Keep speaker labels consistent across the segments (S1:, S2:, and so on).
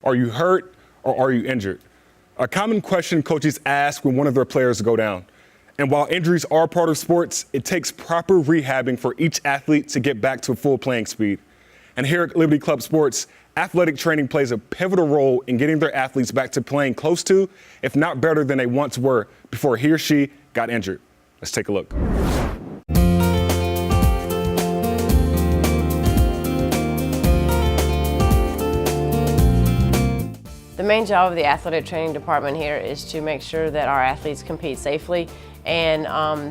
S1: Are you hurt or are you injured? A common question coaches ask when one of their players go down. And while injuries are part of sports, it takes proper rehabbing for each athlete to get back to full playing speed. And here at Liberty Club Sports, athletic training plays a pivotal role in getting their athletes back to playing close to, if not better than they once were before he or she got injured. Let's take a look.
S2: The main job of the athletic training department here is to make sure that our athletes compete safely and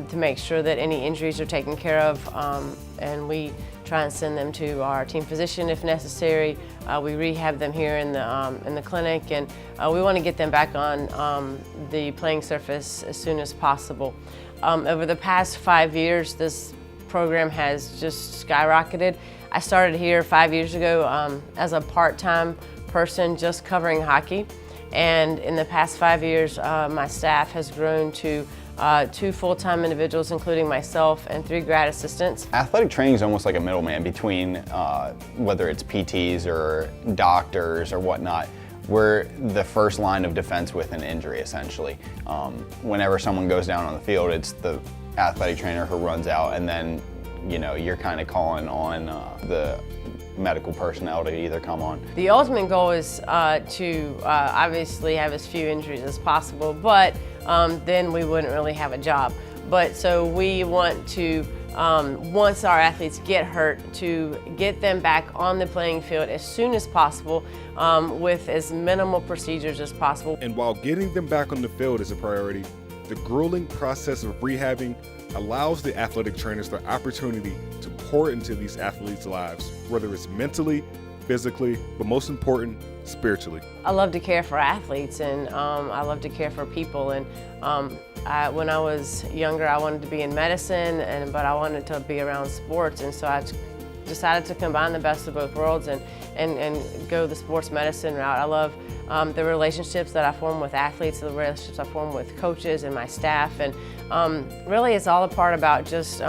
S2: to make sure that any injuries are taken care of, and we try and send them to our team physician if necessary. We rehab them here in the clinic, and we want to get them back on the playing surface as soon as possible. Over the past 5 years, this program has just skyrocketed. I started here 5 years ago as a part-time person just covering hockey, and in the past 5 years my staff has grown to 2 full-time individuals, including myself, and 3 grad assistants.
S3: Athletic training is almost like a middleman between whether it's PTs or doctors or whatnot. We're the first line of defense with an injury, essentially. Whenever someone goes down on the field, it's the athletic trainer who runs out, and then you're kind of calling on the medical personnel to either come on.
S2: The ultimate goal is to obviously have as few injuries as possible, but then we wouldn't really have a job. But so we want to, once our athletes get hurt, to get them back on the playing field as soon as possible with as minimal procedures as possible.
S1: And while getting them back on the field is a priority, the grueling process of rehabbing allows the athletic trainers the opportunity to pour into these athletes' lives, whether it's mentally, physically, but most important, spiritually.
S2: I love to care for athletes, and I love to care for people. And when I was younger, I wanted to be in medicine, but I wanted to be around sports, and so I decided to combine the best of both worlds and go the sports medicine route. I love the relationships that I form with athletes, the relationships I form with coaches and my staff, and really it's all a part about just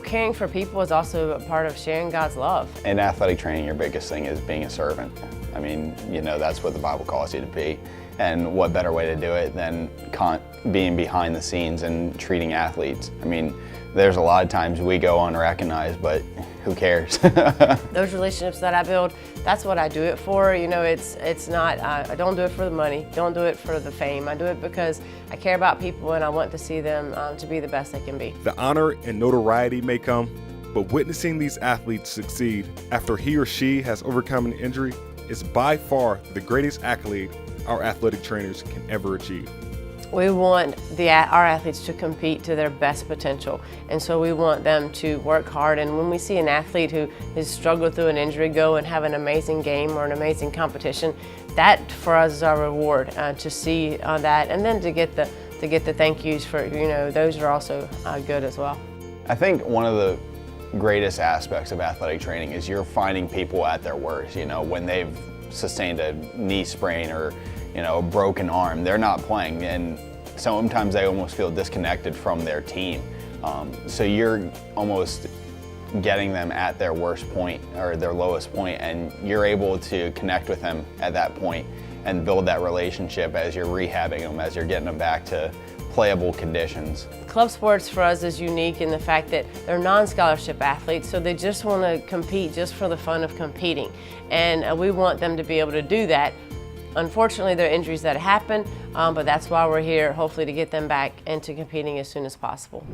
S2: caring for people is also a part of sharing God's love.
S3: In athletic training, your biggest thing is being a servant. I mean, that's what the Bible calls you to be. And what better way to do it than being behind the scenes and treating athletes? I mean, there's a lot of times we go unrecognized, but who cares?
S2: Those relationships that I build, that's what I do it for. It's not, I don't do it for the money, don't do it for the fame. I do it because I care about people and I want to see them to be the best they can be.
S1: The honor and notoriety may come, but witnessing these athletes succeed after he or she has overcome an injury is by far the greatest accolade our athletic trainers can ever achieve.
S2: We want our athletes to compete to their best potential, and so we want them to work hard. And when we see an athlete who has struggled through an injury go and have an amazing game or an amazing competition, that for us is our reward, to see that, and then to get the thank yous for those are also good as well.
S3: I think one of the greatest aspects of athletic training is you're finding people at their worst. When they've sustained a knee sprain or a broken arm, they're not playing, and sometimes they almost feel disconnected from their team. So you're almost getting them at their worst point or their lowest point, and you're able to connect with them at that point and build that relationship as you're rehabbing them, as you're getting them back to playable conditions.
S2: Club sports for us is unique in the fact that they're non-scholarship athletes, so they just want to compete just for the fun of competing, and we want them to be able to do that. Unfortunately, there are injuries that happen, but that's why we're here, hopefully to get them back into competing as soon as possible.